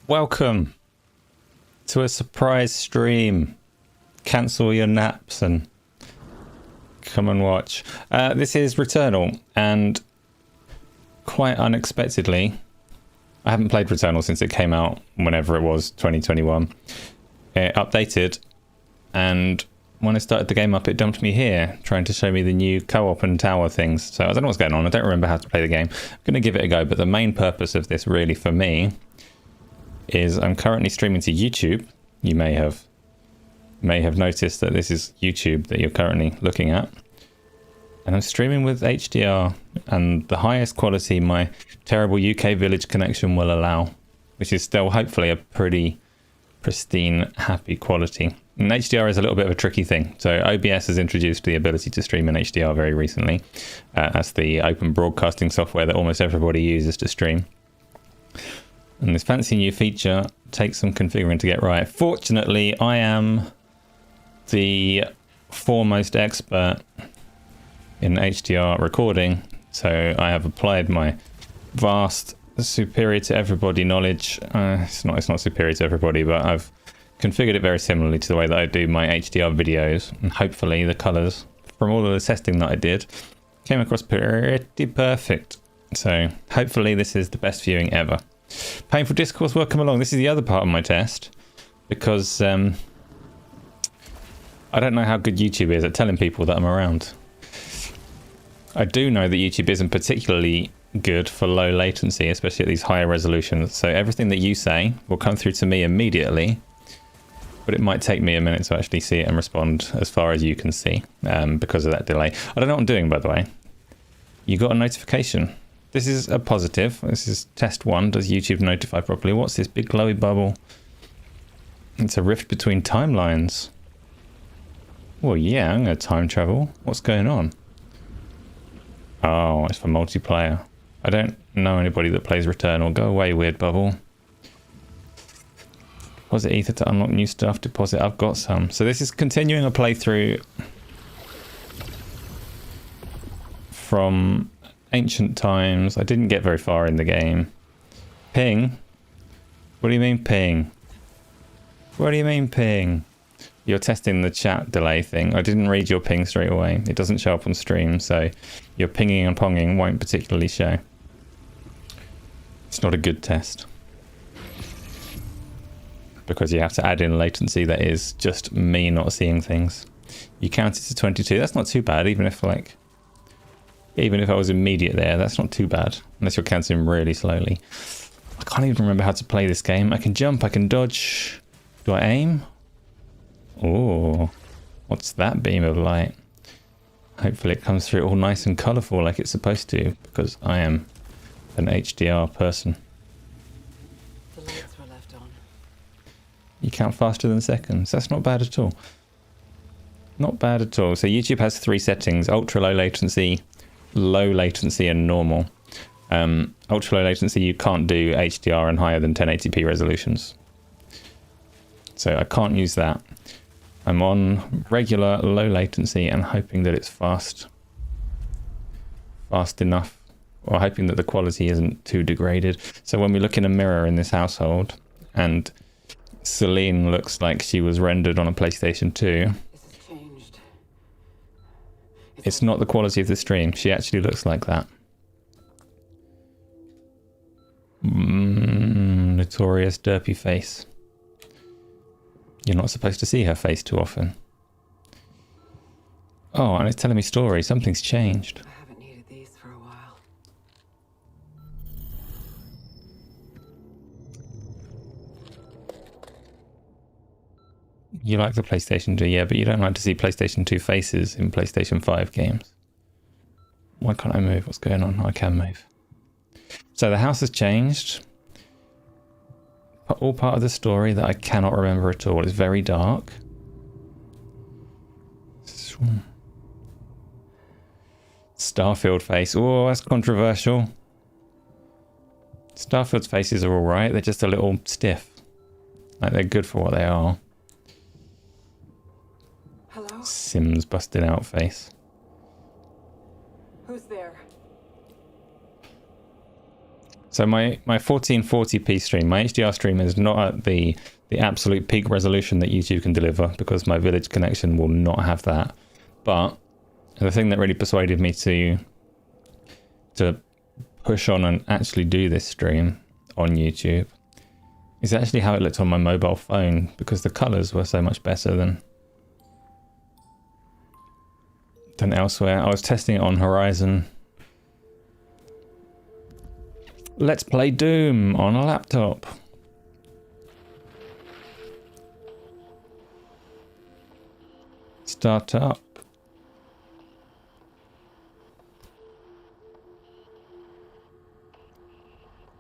Welcome to a surprise stream. Cancel your naps and come and watch. This is Returnal, and quite unexpectedly, I haven't played Returnal since it came out, whenever it was, 2021. It updated, and when I started the game up, it dumped me here, trying to show me the new co-op and tower things. So I don't know what's going on. I don't remember how to play the game. I'm going to give it a go, but the main purpose of this, really, for me, is I'm currently streaming to YouTube. You may have noticed that this is YouTube that you're currently looking at. And I'm streaming with HDR and the highest quality my terrible UK village connection will allow, which is still hopefully a pretty pristine, happy quality. And HDR is a little bit of a tricky thing. So OBS has introduced the ability to stream in HDR very recently. That's the open broadcasting software that almost everybody uses to stream. And this fancy new feature takes some configuring to get right. Fortunately, I am the foremost expert in HDR recording, so I have applied my vast, superior to everybody knowledge. It's not superior to everybody, but I've configured it very similarly to the way that I do my HDR videos, and hopefully the colors from all of the testing that I did came across pretty perfect. So hopefully this is the best viewing ever. Painful discourse, welcome along. This is the other part of my test, because I don't know how good YouTube is at telling people that I'm around. I do know that YouTube isn't particularly good for low latency, especially at these higher resolutions. So everything that you say will come through to me immediately, but it might take me a minute to actually see it and respond as far as you can see, because of that delay. I don't know what I'm doing, by the way. You got a notification. This is a positive. This is test 1. Does YouTube notify properly? What's this big glowy bubble? It's a rift between timelines. Well, yeah, I'm going to time travel. What's going on? Oh, it's for multiplayer. I don't know anybody that plays Returnal. Go away, weird bubble. Deposit ether to unlock new stuff. Deposit, I've got some. So this is continuing a playthrough from ancient times. I didn't get very far in the game. Ping? What do you mean ping? What do you mean ping? You're testing the chat delay thing. I didn't read your ping straight away. It doesn't show up on stream, so your pinging and ponging won't particularly show. It's not a good test, because you have to add in latency that is just me not seeing things. You counted to 22. That's not too bad, even if I was immediate there. That's not too bad, unless you're counting really slowly. I can't even remember how to play this game. I can jump, I can dodge. Do I aim? Oh, what's that beam of light? Hopefully it comes through all nice and colourful like it's supposed to, because I am an HDR person. The lights were left on. You count faster than seconds. That's not bad at all. Not bad at all. So YouTube has 3 settings: ultra low latency, and normal. Ultra low latency, you can't do HDR and higher than 1080p resolutions. So I can't use that. I'm on regular low latency and hoping that it's fast enough, or hoping that the quality isn't too degraded. So when we look in a mirror in this household and Celine looks like she was rendered on a PlayStation 2, it's not the quality of the stream. She actually looks like that. Notorious derpy face. You're not supposed to see her face too often. Oh, and it's telling me story. Something's changed. I haven't needed these for a while. You like the PlayStation 2, yeah, but you don't like to see PlayStation 2 faces in PlayStation 5 games. Why can't I move? What's going on? I can move. So the house has changed. All part of the story that I cannot remember at all. It's very dark. Starfield face. Oh, that's controversial. Starfield's faces are alright. They're just a little stiff. Like, they're good for what they are. Hello? Sims busted out face. Who's there? So my 1440p stream, my HDR stream is not at the absolute peak resolution that YouTube can deliver because my village connection will not have that. But the thing that really persuaded me to push on and actually do this stream on YouTube is actually how it looked on my mobile phone, because the colors were so much better than elsewhere. I was testing it on Horizon. Let's play Doom on a laptop. Start up.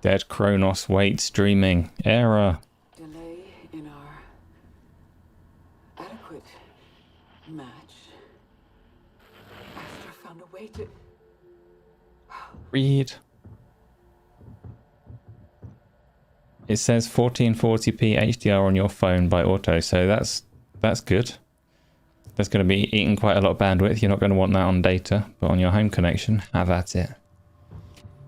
Dead Kronos, wait, streaming. Error. Delay in our adequate match. Astra found a way to... Read. It says 1440p HDR on your phone by auto, so that's good. That's going to be eating quite a lot of bandwidth. You're not going to want that on data, but on your home connection, have at it.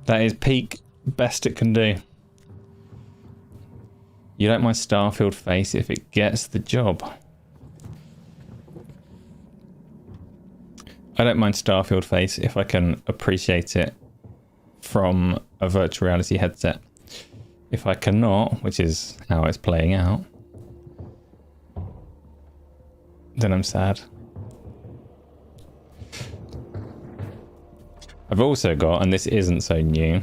That is peak, best it can do. You don't mind Starfield face if it gets the job. I don't mind Starfield face if I can appreciate it from a virtual reality headset. If I cannot, which is how it's playing out, then I'm sad. I've also got, and this isn't so new,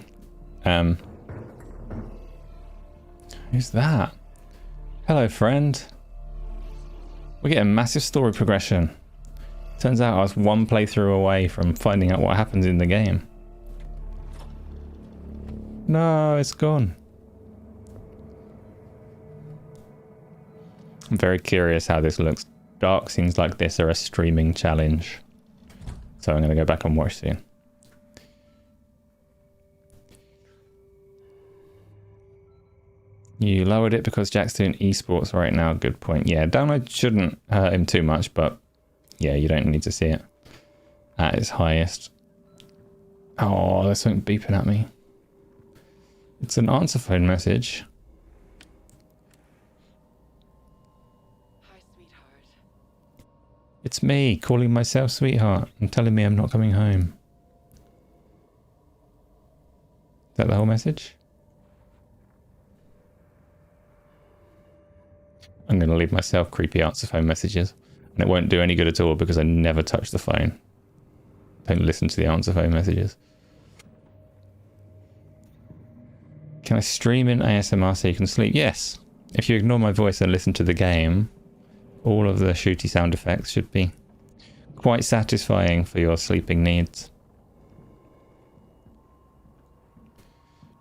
who's that? Hello, friend. We're getting massive story progression. Turns out I was one playthrough away from finding out what happens in the game. No, it's gone. I'm very curious how this looks. Dark scenes like this are a streaming challenge. So I'm going to go back and watch soon. You lowered it because Jack's doing esports right now. Good point. Yeah, download shouldn't hurt him too much, but yeah, you don't need to see it at its highest. Oh, there's something beeping at me. It's an answer phone message. Hi, sweetheart. It's me calling myself sweetheart and telling me I'm not coming home. Is that the whole message? I'm going to leave myself creepy answer phone messages. And it won't do any good at all because I never touch the phone. Don't listen to the answer phone messages. Can I stream in ASMR so you can sleep? Yes. If you ignore my voice and listen to the game, all of the shooty sound effects should be quite satisfying for your sleeping needs.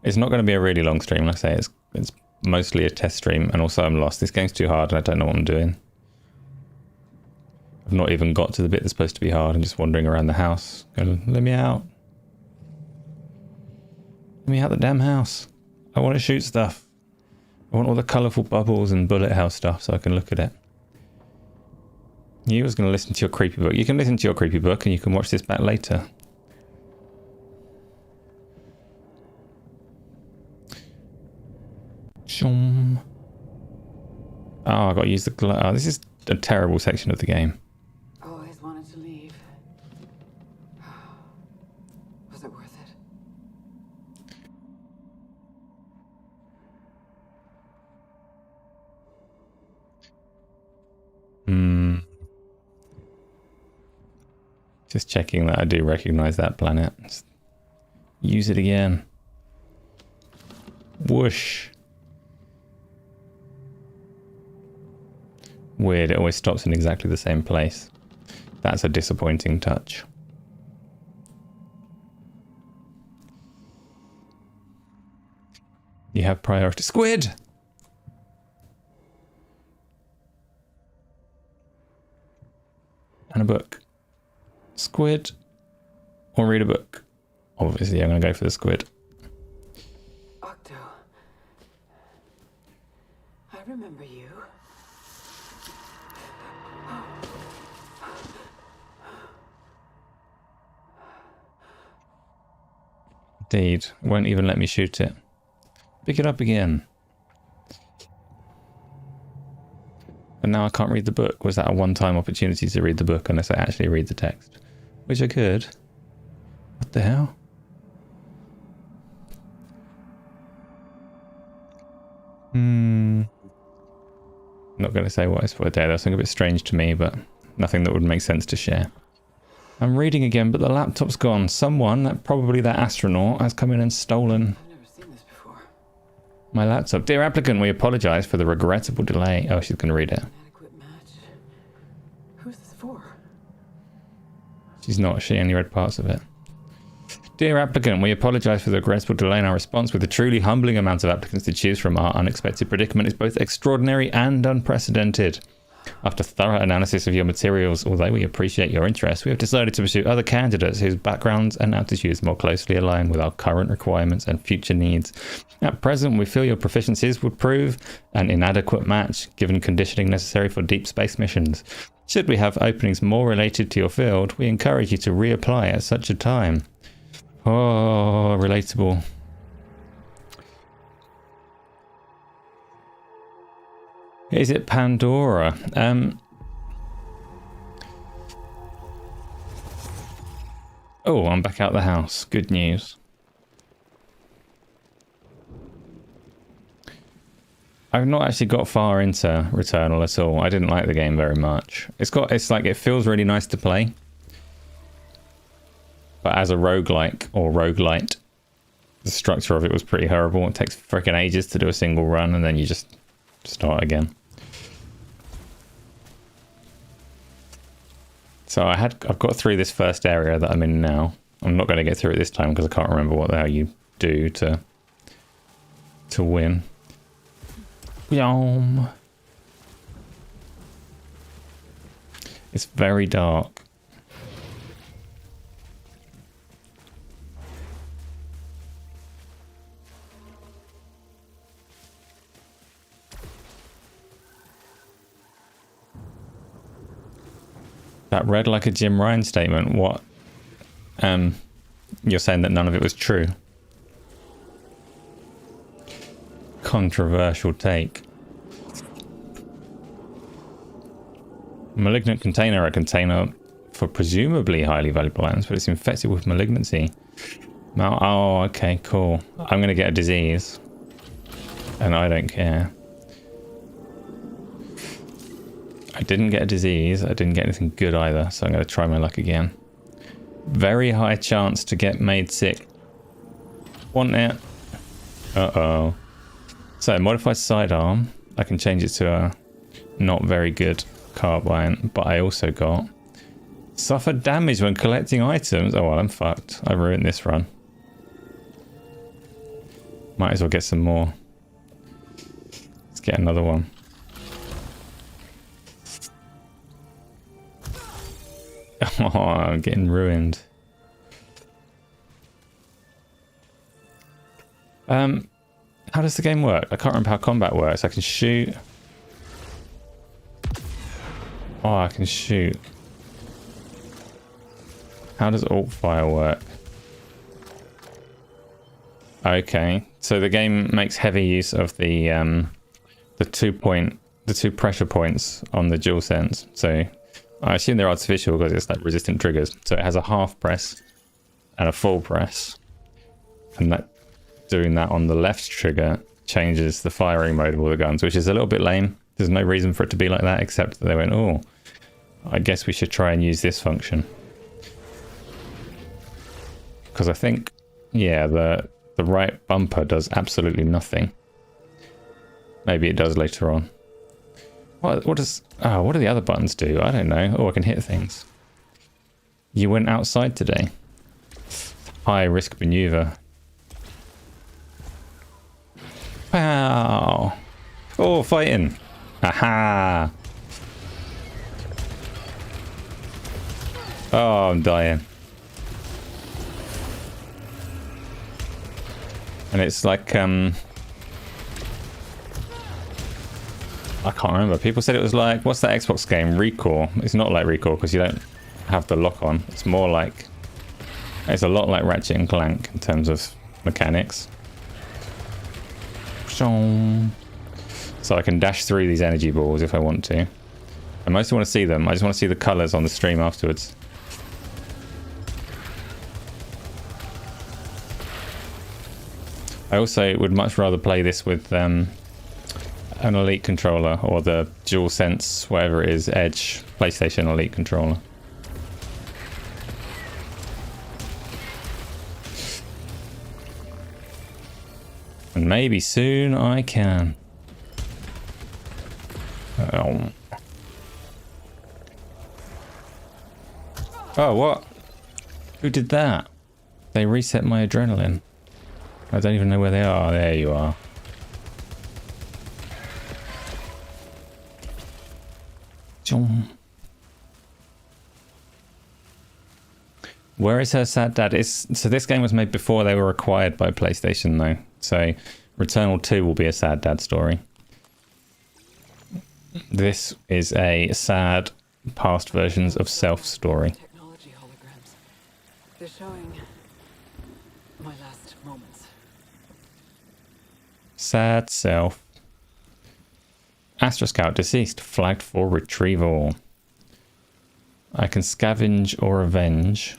It's not going to be a really long stream, like I say. It's mostly a test stream, and also I'm lost. This game's too hard and I don't know what I'm doing. I've not even got to the bit that's supposed to be hard. I'm just wandering around the house. Going, let me out. Let me out the damn house. I want to shoot stuff. I want all the colourful bubbles and bullet hell stuff so I can look at it. You was going to listen to your creepy book. You can listen to your creepy book and you can watch this back later. Shum. Oh, I got to use the glow. Oh, this is a terrible section of the game. Always wanted to leave. Was it worth it? Just checking that I do recognize that planet. Just use it again. Whoosh. Weird, it always stops in exactly the same place. That's a disappointing touch. You have priority. Squid! And a book. Squid. Or read a book. Obviously, I'm going to go for the squid. Octo. I remember you. Indeed. Won't even let me shoot it. Pick it up again. And now I can't read the book. Was that a one-time opportunity to read the book unless I actually read the text? Which I could. What the hell? Not going to say what I spotted there. That's something a bit strange to me, but nothing that would make sense to share. I'm reading again, but the laptop's gone. Someone, probably that astronaut, has come in and stolen my laptop. Dear applicant, we apologize for the regrettable delay. Oh, she's going to read it. Inadequate match. Who's this for? She's not. She only read parts of it. Dear applicant, we apologize for the regrettable delay in our response. With a truly humbling amount of applicants to choose from, our unexpected predicament is both extraordinary and unprecedented. After thorough analysis of your materials, although we appreciate your interest, we have decided to pursue other candidates whose backgrounds and aptitudes more closely align with our current requirements and future needs. At present, we feel your proficiencies would prove an inadequate match, given conditioning necessary for deep space missions. Should we have openings more related to your field, we encourage you to reapply at such a time. Oh, relatable. Is it Pandora? Oh, I'm back out the house. Good news. I've not actually got far into Returnal at all. I didn't like the game very much. It feels really nice to play. But as a roguelike or roguelite, the structure of it was pretty horrible. It takes freaking ages to do a single run and then you just start again. So I've got through this first area that I'm in now. I'm not going to get through it this time because I can't remember what the hell you do to win. Yum. It's very dark. That read like a Jim Ryan statement. What? You're saying that none of it was true? Controversial take. Malignant container, a container for presumably highly valuable items, but it's infected with malignancy. Oh, okay, cool. I'm going to get a disease. And I don't care. I didn't get a disease. I didn't get anything good either, so I'm going to try my luck again. Very high chance to get made sick. Want it? Uh-oh. So, modified sidearm. I can change it to a not very good carbine, but I also got suffered damage when collecting items. Oh, well, I'm fucked. I ruined this run. Might as well get some more. Let's get another one. Oh, I'm getting ruined. How does the game work? I can't remember how combat works. I can shoot. Oh, I can shoot. How does alt fire work? Okay, so the game makes heavy use of the two pressure points on the DualSense. So I assume they're artificial because it's like resistant triggers. So it has a half press and a full press. And that doing that on the left trigger changes the firing mode of all the guns, which is a little bit lame. There's no reason for it to be like that, except that they went, oh, I guess we should try and use this function. Because I think, yeah, the right bumper does absolutely nothing. Maybe it does later on. What do the other buttons do? I don't know. Oh, I can hit things. You went outside today. High risk maneuver. Wow. Oh, fighting. Aha. Oh, I'm dying. And it's like, I can't remember. People said it was like, what's that Xbox game? Recall. It's not like Recall because you don't have the lock on. It's more like, it's a lot like Ratchet and Clank in terms of mechanics. So I can dash through these energy balls if I want to. I mostly want to see them. I just want to see the colours on the stream afterwards. I also would much rather play this with an Elite controller or the DualSense, whatever it is, Edge PlayStation Elite controller. And maybe soon I can. Oh, what? Who did that? They reset my adrenaline. I don't even know where they are. There you are. Where is her sad dad? So this game was made before they were acquired by PlayStation, though. So Returnal 2 will be a sad dad story. This is a sad past versions of Self story. Technology holograms. They're showing my last moments. Sad Self. Astra Scout deceased, flagged for retrieval. I can scavenge or avenge.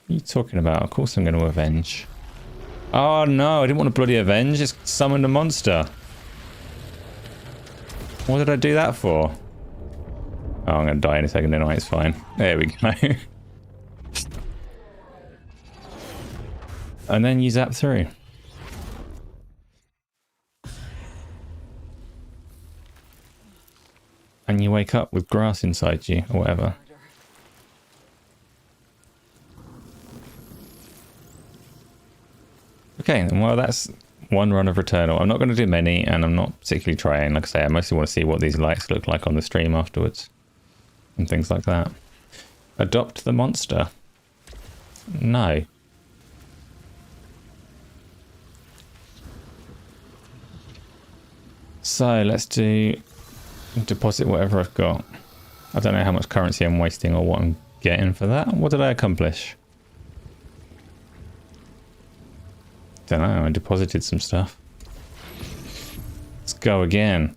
What are you talking about? Of course I'm going to avenge. Oh no, I didn't want to bloody avenge. Just summoned a monster. What did I do that for? Oh, I'm going to die in a second anyway. It's fine. There we go. And then you zap through. And you wake up with grass inside you, or whatever. Okay, well that's one run of Returnal. I'm not going to do many, and I'm not particularly trying. Like I say, I mostly want to see what these lights look like on the stream afterwards. And things like that. Adopt the monster. No. So, let's do... deposit whatever I've got. I don't know how much currency I'm wasting or what I'm getting for that. What did I accomplish? Don't know, I deposited some stuff. Let's go again.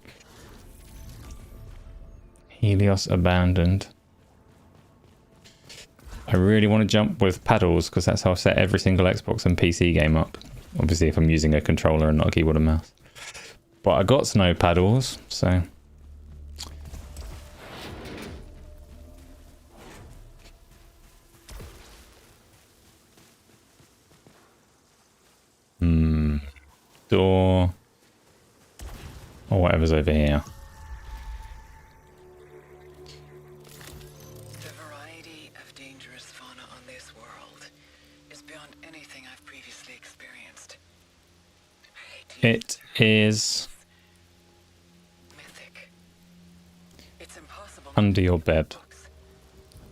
Helios abandoned. I really want to jump with paddles because that's how I set every single Xbox and PC game up. Obviously if I'm using a controller and not a keyboard and mouse. But I got snow paddles, so... Door. Or whatever's over here. The variety of dangerous fauna on this world is beyond anything I've previously experienced. It is Mythic. It's impossible under your bed,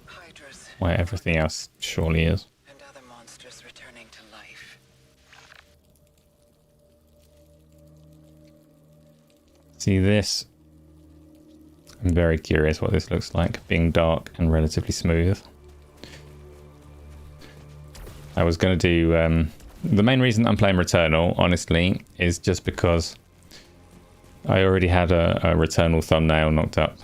Hydras where everything else surely is. and other monsters returning to life. See this? I'm very curious what this looks like, being dark and relatively smooth. I was going to do... the main reason I'm playing Returnal, honestly, is just because I already had a Returnal thumbnail knocked up.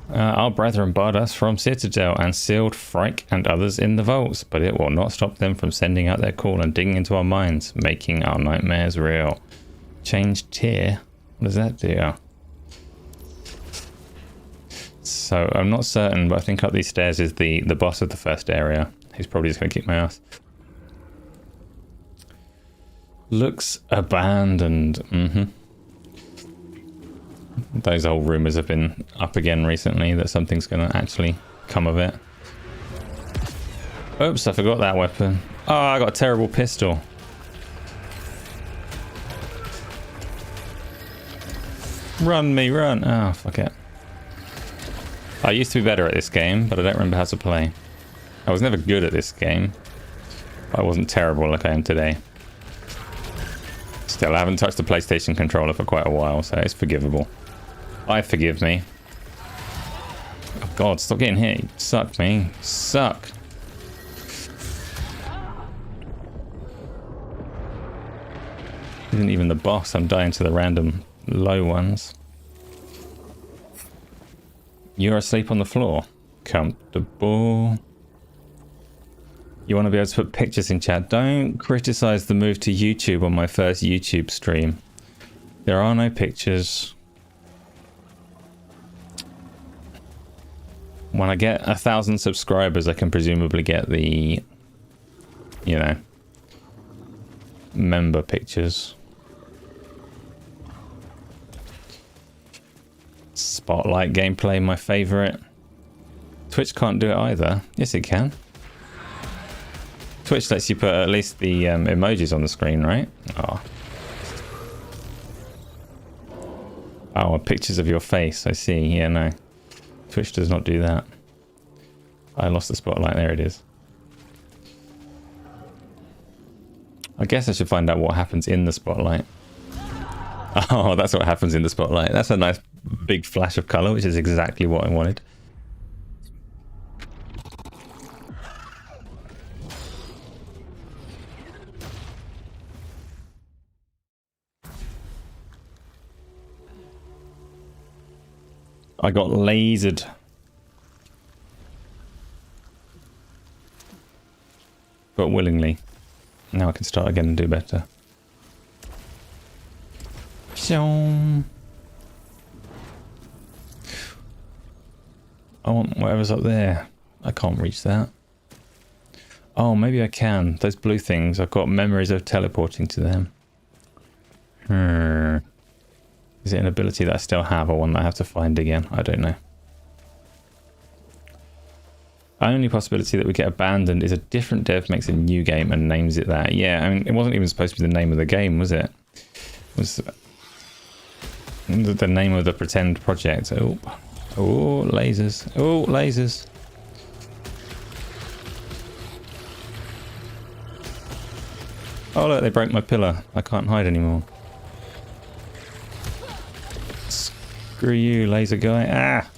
Our brethren barred us from Citadel and sealed Frike and others in the vaults, but it will not stop them from sending out their call and digging into our minds, making our nightmares real. Change tier? What does that do? So I'm not certain, but I think up these stairs is the boss of the first area. He's probably just going to kick my ass. Looks abandoned. Those old rumours have been up again recently that something's going to actually come of it. Oops, I forgot that weapon. Oh, I got a terrible pistol. Run me, run. Oh, fuck it. I used to be better at this game, but I don't remember how to play. I was never good at this game. But I wasn't terrible like I am today. Still, I haven't touched the PlayStation controller for quite a while, so it's forgivable. I forgive me. Oh god, stop getting hit. You suck, me. You suck. Isn't even the boss. I'm dying to the random low ones. You're asleep on the floor. Comfortable. You want to be able to put pictures in chat. Don't criticize the move to YouTube on my first YouTube stream. There are no pictures. When I get 1,000 subscribers, I can presumably get the, you know, member pictures. Spotlight gameplay, my favorite. Twitch can't do it either. Yes, it can. Twitch lets you put at least the emojis on the screen, right? Oh, pictures of your face. I see. Yeah, no. Twitch does not do that. I lost the spotlight. There it is. I guess I should find out what happens in the spotlight. Oh, that's what happens in the spotlight. That's a nice big flash of color, which is exactly what I wanted. I got lasered. But willingly. Now I can start again and do better. I want whatever's up there. I can't reach that. Oh, maybe I can. Those blue things, I've got memories of teleporting to them. Is it an ability that I still have or one that I have to find again? I don't know. Only possibility that we get abandoned is a different dev makes a new game and names it that. Yeah, I mean, it wasn't even supposed to be the name of the game, was it? It was the name of the pretend project. Oh, lasers. Oh, lasers. Oh, look, they broke my pillar. I can't hide anymore. Screw you, laser guy. Ah!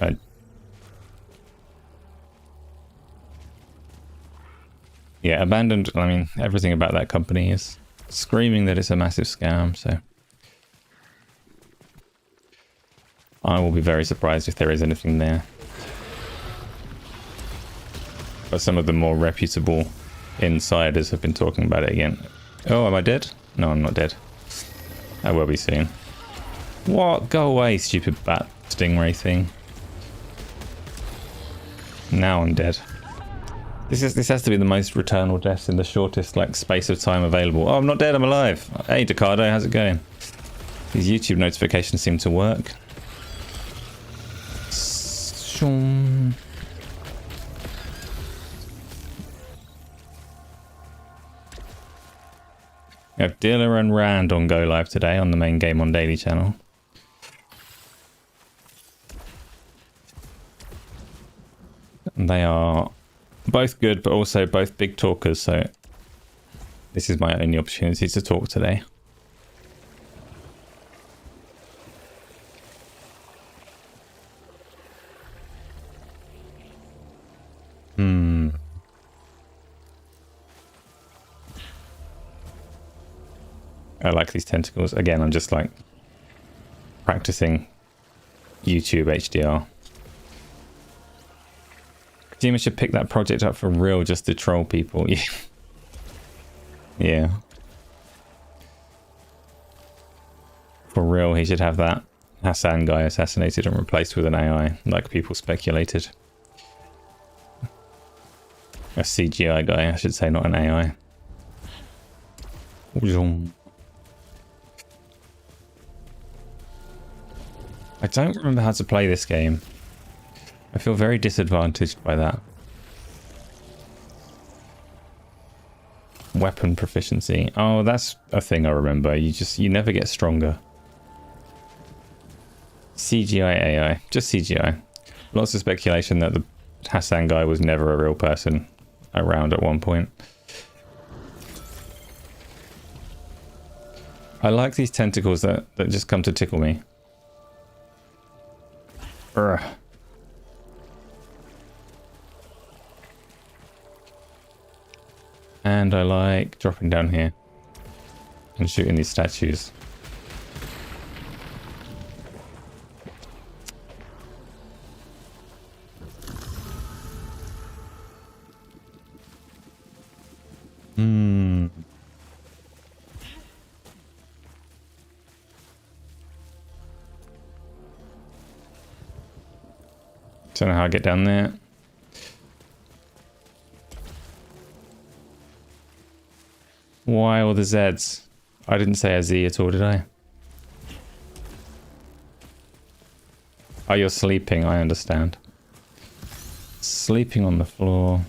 Right. Yeah, abandoned. I mean, everything about that company is screaming that it's a massive scam, so I will be very surprised if there is anything there. But some of the more reputable insiders have been talking about it again. Oh, am I dead? No, I'm not dead. I will be soon. What? Go away, stupid bat stingray thing. Now I'm dead. This has to be the most Returnal deaths in the shortest space of time available. Oh, I'm not dead, I'm alive. Hey, Decado, how's it going? These YouTube notifications seem to work. We have Dilla and Rand on Go Live today on the main Game on Daily channel. And they are both good, but also both big talkers, so this is my only opportunity to talk today. I like these tentacles. Again, I'm just practicing YouTube HDR. Kojima should pick that project up for real just to troll people. Yeah. For real, he should have that Hassan guy assassinated and replaced with an AI, like people speculated. A CGI guy, I should say, not an AI. I don't remember how to play this game. I feel very disadvantaged by that. Weapon proficiency. Oh, that's a thing I remember. You never get stronger. CGI AI. Just CGI. Lots of speculation that the Hassan guy was never a real person around at one point. I like these tentacles that just come to tickle me. Urgh. And I like dropping down here and shooting these statues. Don't know how I get down there. Why all the Zs? I didn't say a Z at all, did I? Oh, you're sleeping, I understand. Sleeping on the floor.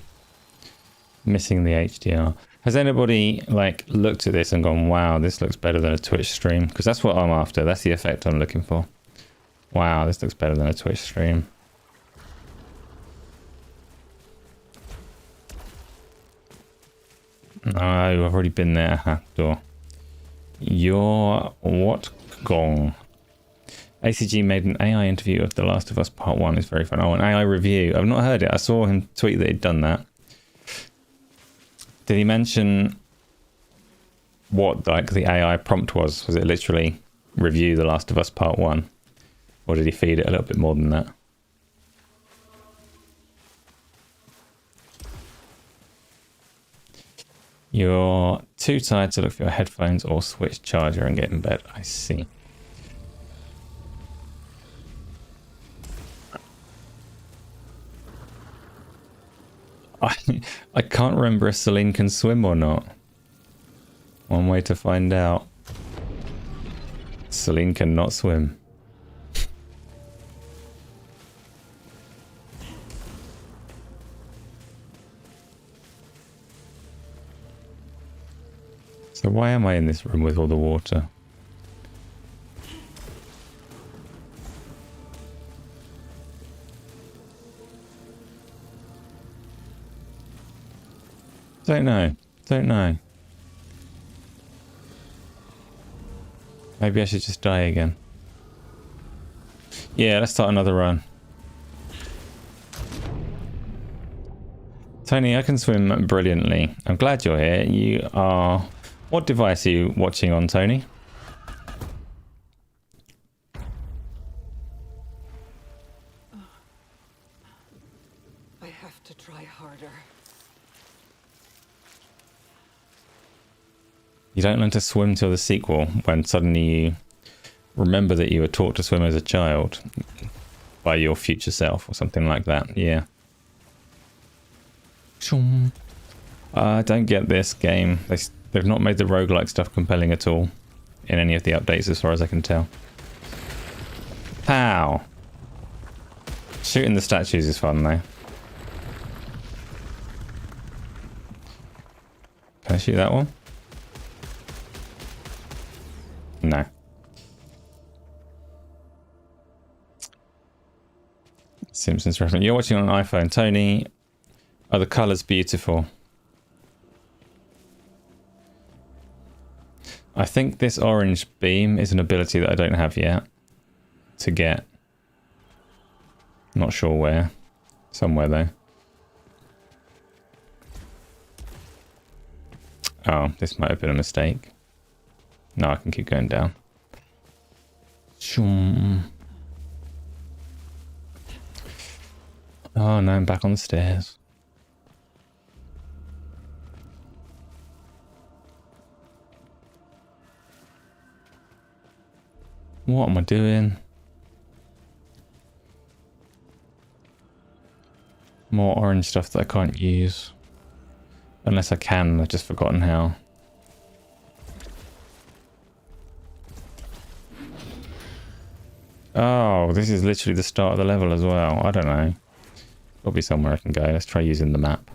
Missing the HDR. Has anybody, like, looked at this and gone, wow, this looks better than a Twitch stream? Because that's what I'm after. That's the effect I'm looking for. Wow, this looks better than a Twitch stream. No, I've already been there. Aha, door. Your what gong? ACG made an AI interview of The Last of Us Part 1. It's very fun. Oh, an AI review. I've not heard it. I saw him tweet that he'd done that. Did he mention what, like, the AI prompt was? Was it literally review The Last of Us Part 1? Or did he feed it a little bit more than that? You're too tired to look for your headphones or switch charger and get in bed. I see. I can't remember if Celine can swim or not. One way to find out. Celine cannot swim. So why am I in this room with all the water? Don't know. Don't know. Maybe I should just die again. Yeah, let's start another run. Tony, I can swim brilliantly. I'm glad you're here. You are... What device are you watching on, Tony? I have to try harder. You don't learn to swim till the sequel, when suddenly you remember that you were taught to swim as a child by your future self or something like that. Yeah. I don't get this game. They've not made the roguelike stuff compelling at all in any of the updates as far as I can tell. Pow! Shooting the statues is fun though. Can I shoot that one? No. Simpsons reference. You're watching on an iPhone. Tony, are the colours beautiful? I think this orange beam is an ability that I don't have yet to get. Not sure where. Somewhere though. Oh, this might have been a mistake. No, I can keep going down. Oh no, I'm back on the stairs. What am I doing? More orange stuff that I can't use. Unless I can, I've just forgotten how. Oh, this is literally the start of the level as well. I don't know. There'll be somewhere I can go. Let's try using the map.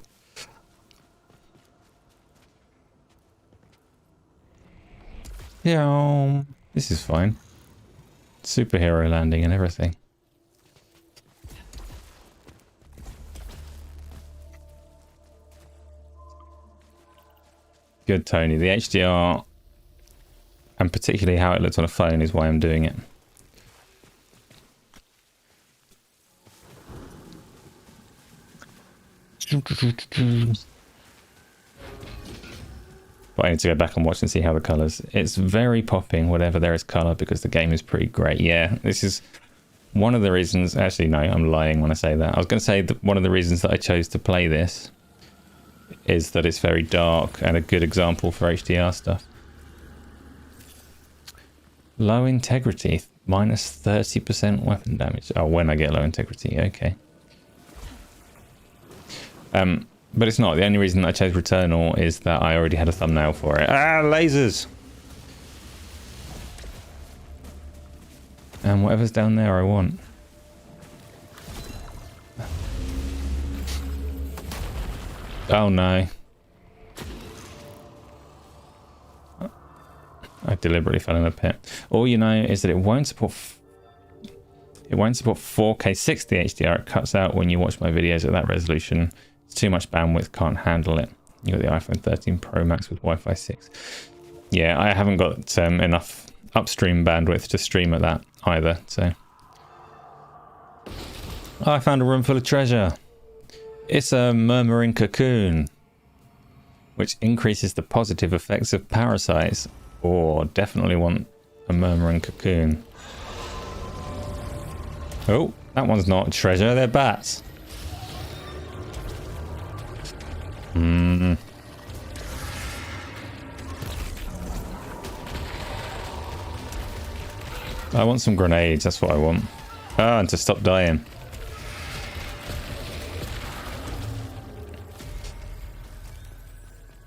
Yeah, this is fine. Superhero landing and everything. Good, Tony. The HDR, and particularly how it looks on a phone, is why I'm doing it. But I need to go back and watch and see how the colours. It's very popping, whatever there is colour, because the game is pretty great. Yeah, this is one of the reasons... Actually, no, I'm lying when I say that. I was going to say that one of the reasons that I chose to play this is that it's very dark and a good example for HDR stuff. Low integrity, minus 30% weapon damage. Oh, when I get low integrity, okay. But it's not. The only reason I chose Returnal is that I already had a thumbnail for it. Ah, lasers! And whatever's down there I want. Oh no. I deliberately fell in a pit. All you know is that it won't support 4K 60 HDR. It cuts out when you watch my videos at that resolution. It's too much bandwidth, can't handle it. You got the iPhone 13 Pro Max with Wi-Fi 6. Yeah, I haven't got enough upstream bandwidth to stream at that either, so. Oh, I found a room full of treasure. It's a murmuring cocoon, which increases the positive effects of parasites. Or definitely want a murmuring cocoon. Oh, that one's not treasure, they're bats. I want some grenades, that's what I want. Ah, and to stop dying.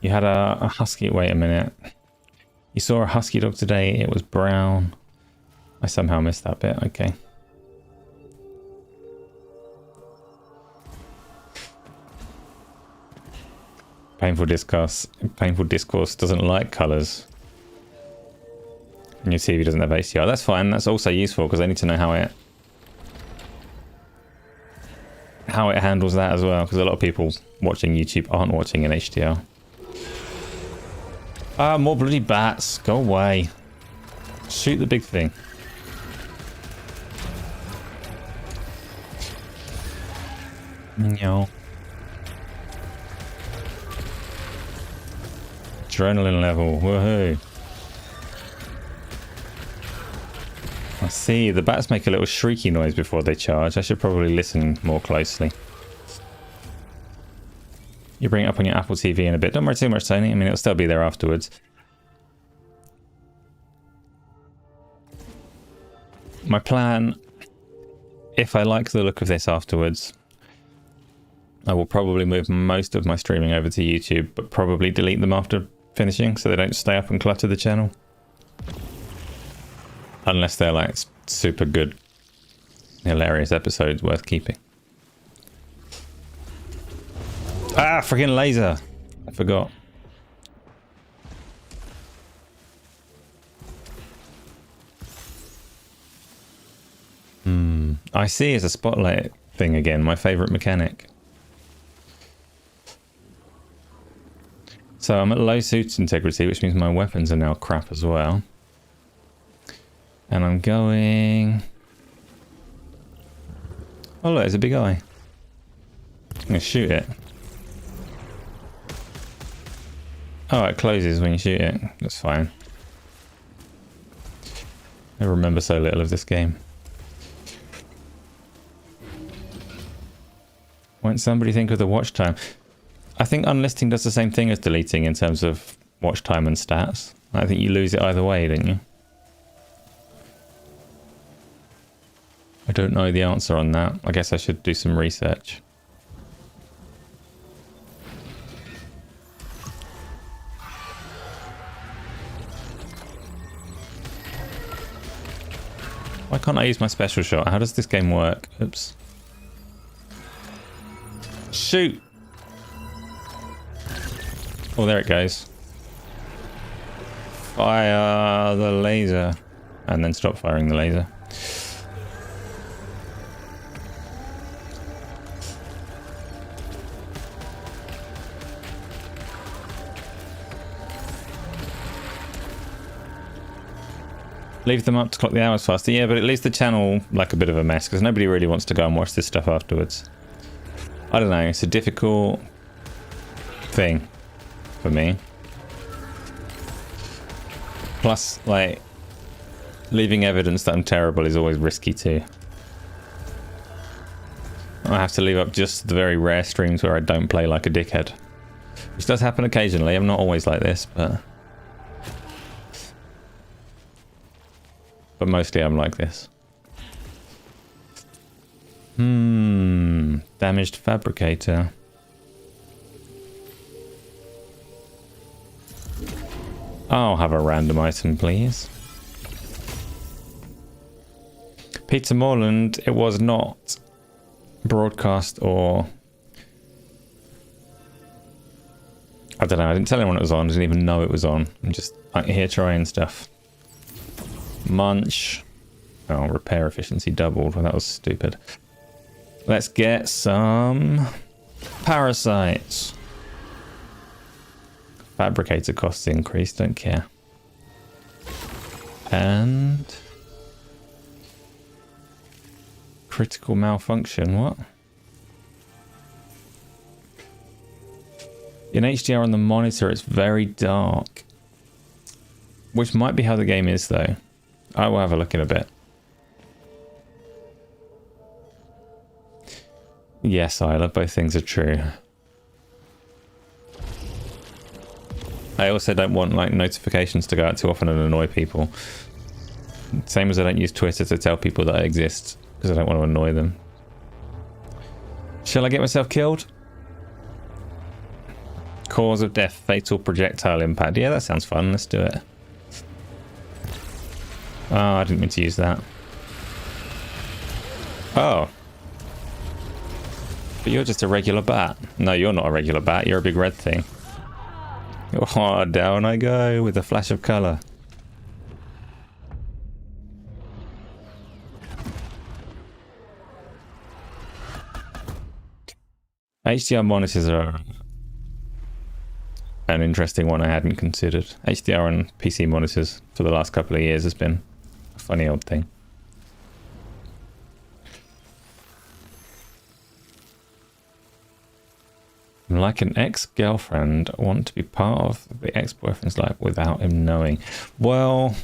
You had a husky, wait a minute. You saw a husky dog today, it was brown. I somehow missed that bit, okay. Painful discourse doesn't like colours. And your TV doesn't have HDR. That's fine, that's also useful because I need to know how it handles that as well, because a lot of people watching YouTube aren't watching in HDR. Ah, more bloody bats. Go away. Shoot the big thing. No. Adrenaline level. Woohoo. I see. The bats make a little shrieky noise before they charge. I should probably listen more closely. You bring it up on your Apple TV in a bit. Don't worry too much, Tony. I mean, it'll still be there afterwards. My plan, if I like the look of this afterwards, I will probably move most of my streaming over to YouTube, but probably delete them after finishing so they don't stay up and clutter the channel. Unless they're like super good, hilarious episodes worth keeping. Ah, freaking laser. I forgot. I see it's a spotlight thing again, my favourite mechanic. So I'm at low suit integrity, which means my weapons are now crap as well. And I'm going... Oh look, there's a big eye. I'm going to shoot it. Oh, it closes when you shoot it. That's fine. I remember so little of this game. Won't somebody think of the watch time? I think unlisting does the same thing as deleting in terms of watch time and stats. I think you lose it either way, don't you? I don't know the answer on that. I guess I should do some research. Why can't I use my special shot? How does this game work? Oops. Shoot! Oh, there it goes. Fire the laser. And then stop firing the laser. Leave them up to clock the hours faster. Yeah, but it leaves the channel like a bit of a mess because nobody really wants to go and watch this stuff afterwards. I don't know, it's a difficult thing for me. Plus, like, leaving evidence that I'm terrible is always risky too. I have to leave up just the very rare streams where I don't play like a dickhead. Which does happen occasionally. I'm not always like this, but mostly I'm like this. Damaged fabricator. I'll have a random item, please. Peter Morland, it was not broadcast or... I don't know, I didn't tell anyone it was on, I didn't even know it was on. I'm just out here trying stuff. Munch. Oh, repair efficiency doubled. Well, that was stupid. Let's get some parasites. Fabricator costs increased, don't care. And critical malfunction, what? In HDR on the monitor, it's very dark. Which might be how the game is, though. I will have a look in a bit. Yes, Isla, both things are true. I also don't want like notifications to go out too often and annoy people. Same as I don't use Twitter to tell people that I exist, because I don't want to annoy them. Shall I get myself killed? Cause of death, fatal projectile impact. Yeah, that sounds fun. Let's do it. Oh, I didn't mean to use that. Oh. But you're just a regular bat. No, you're not a regular bat. You're a big red thing. Oh, down I go with a flash of colour. HDR monitors are an interesting one I hadn't considered. HDR on PC monitors for the last couple of years has been a funny old thing. Like an ex-girlfriend, want to be part of the ex-boyfriend's life without him knowing. Well,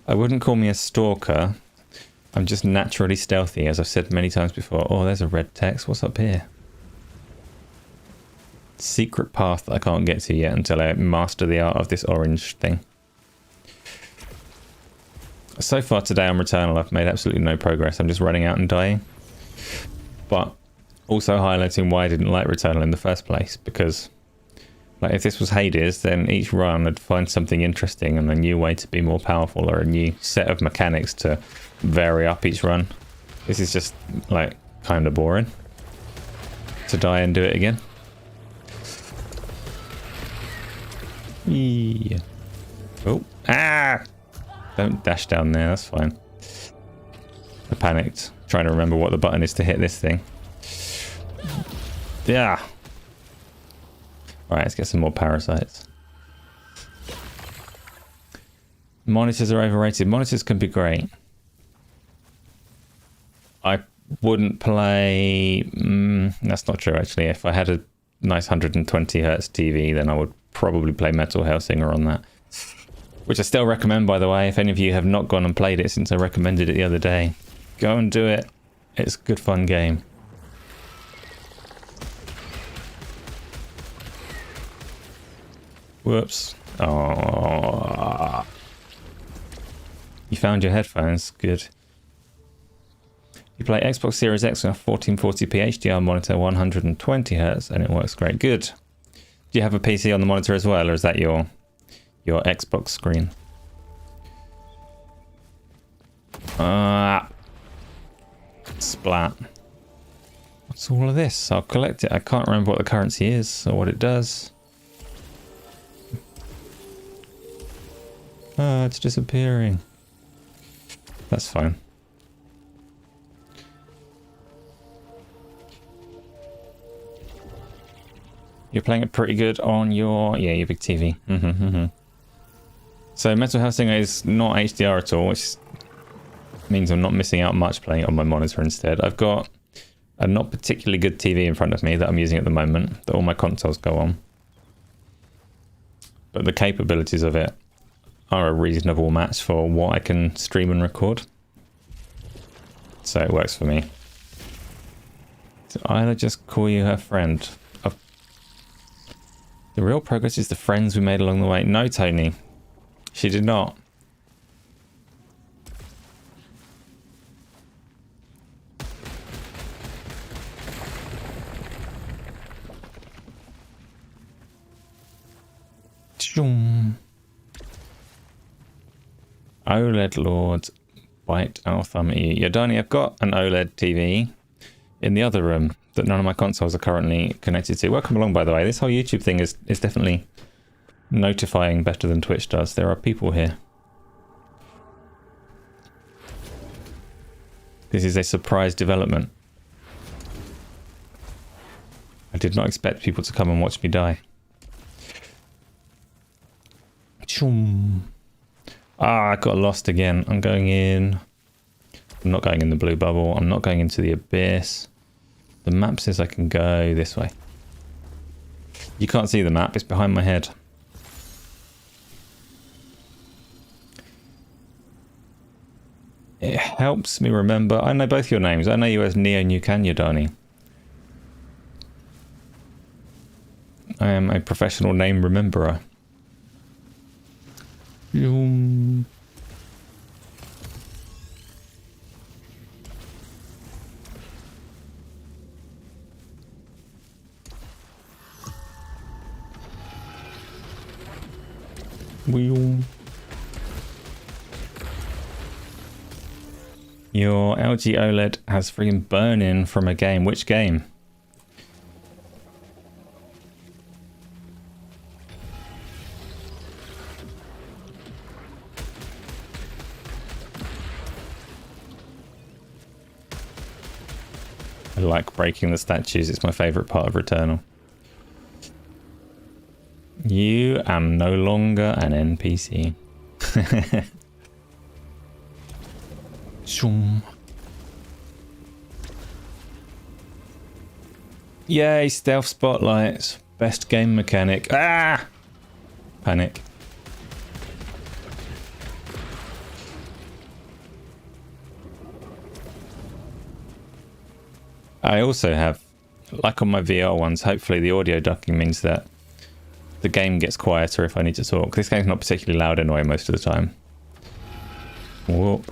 I wouldn't call me a stalker. I'm just naturally stealthy, as I've said many times before. Oh, there's a red text. What's up here? Secret path that I can't get to yet until I master the art of this orange thing. So far today on Returnal, I've made absolutely no progress. I'm just running out and dying. But also highlighting why I didn't like Returnal in the first place, because like if this was Hades, then each run I'd find something interesting and a new way to be more powerful or a new set of mechanics to vary up each run. This is just like kind of boring to die and do it again. Yeah. Oh, ah! Don't dash down there, that's fine. I panicked trying to remember what the button is to hit this thing. Yeah. Alright, let's get some more parasites. Monitors are overrated. Monitors can be great. I wouldn't play... that's not true, actually. If I had a nice 120 Hz TV, then I would probably play Metal Hellsinger on that. Which I still recommend, by the way. If any of you have not gone and played it since I recommended it the other day, go and do it. It's a good, fun game. Whoops. Oh. You found your headphones. Good. You play Xbox Series X with a 1440p HDR monitor, 120 Hz, and it works great. Good. Do you have a PC on the monitor as well, or is that your Xbox screen? Splat. What's all of this? I'll collect it. I can't remember what the currency is or what it does. Ah, it's disappearing. That's fine. You're playing it pretty good on your... yeah, your big TV. So Metal Hellsinger is not HDR at all, which means I'm not missing out much playing it on my monitor instead. I've got a not particularly good TV in front of me that I'm using at the moment, that all my consoles go on. But the capabilities of it are a reasonable match for what I can stream and record. So it works for me. So Isla just call you her friend. The real progress is the friends we made along the way. No, Tony. She did not. OLED Lord, bite our thumb at you. Yeah, Donnie, I've got an OLED TV in the other room that none of my consoles are currently connected to. Welcome along, by the way. This whole YouTube thing is definitely notifying better than Twitch does. There are people here. This is a surprise development. I did not expect people to come and watch me die. I got lost again. I'm going in. I'm not going in the blue bubble. I'm not going into the abyss. The map says I can go this way. You can't see the map. It's behind my head. It helps me remember. I know both your names. I know you as Neo New Kanya, Dani. I am a professional name rememberer. Your LG OLED has freaking burn-in from a game. Which game? I like breaking the statues. It's my favourite part of Returnal. You am no longer an NPC. Yay, stealth spotlights. Best game mechanic. Ah! Panic. I also have, like on my VR ones, hopefully the audio ducking means that the game gets quieter if I need to talk. This game's not particularly loud anyway most of the time. Whoop.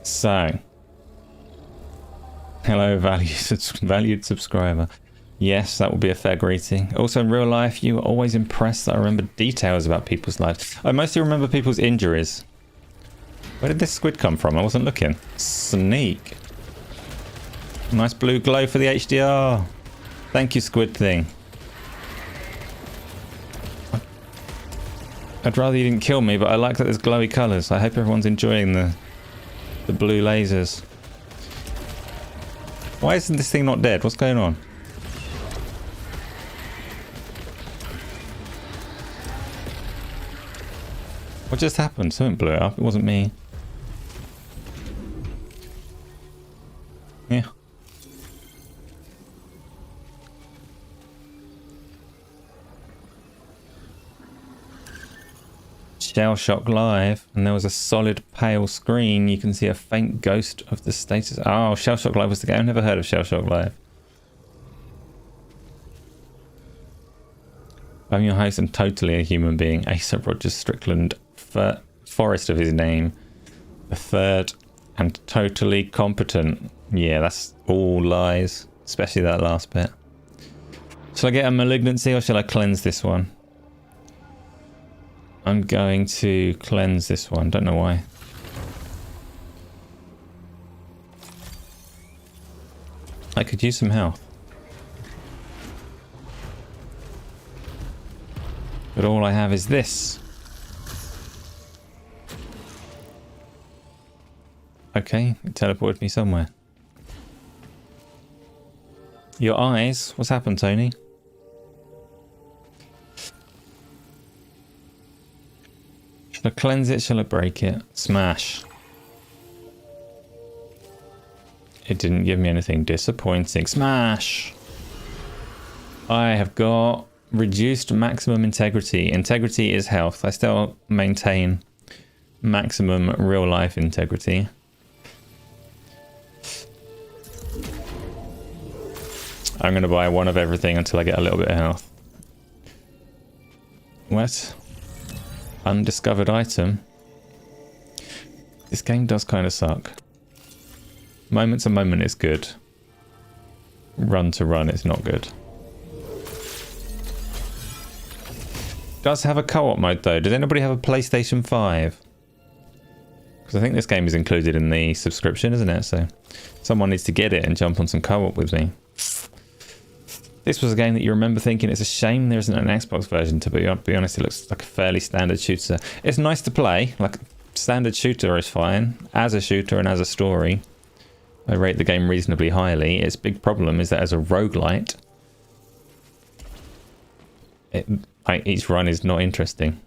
So, hello, valued subscriber. Yes, that will be a fair greeting. Also, in real life, you were always impressed that I remember details about people's lives. I mostly remember people's injuries. Where did this squid come from? I wasn't looking. Sneak. Nice blue glow for the HDR. Thank you, squid thing. I'd rather you didn't kill me, but I like that there's glowy colours. I hope everyone's enjoying the blue lasers. Why isn't this thing not dead? What's going on? What just happened? Something blew it up. It wasn't me. Yeah. Shell Shock Live, and there was a solid pale screen. You can see a faint ghost of the status. Oh, Shell Shock Live was the game. I've never heard of Shell Shock Live. I'm your host and totally a human being. Asa Rogers Strickland, Forest of his name. The third, and totally competent. Yeah, that's all lies, especially that last bit. Shall I get a malignancy or shall I cleanse this one? I'm going to cleanse this one. Don't know why. I could use some health. But all I have is this. Okay, it teleported me somewhere. Your eyes? What's happened, Tony? Shall I cleanse it? Shall I break it? Smash. It didn't give me anything. Disappointing. Smash! I have got reduced maximum integrity. Integrity is health. I still maintain maximum real life integrity. I'm going to buy one of everything until I get a little bit of health. What? Undiscovered item. This game does kind of suck. Moment to moment it's good. Run to run it's not good. Does have a co-op mode though. Does anybody have a PlayStation 5? Because I think this game is included in the subscription, isn't it? So someone needs to get it and jump on some co-op with me. This was a game that you remember thinking it's a shame there isn't an Xbox version. To be honest, it looks like a fairly standard shooter. It's nice to play. Like, standard shooter is fine. As a shooter and as a story, I rate the game reasonably highly. Its big problem is that as a roguelite, each run is not interesting.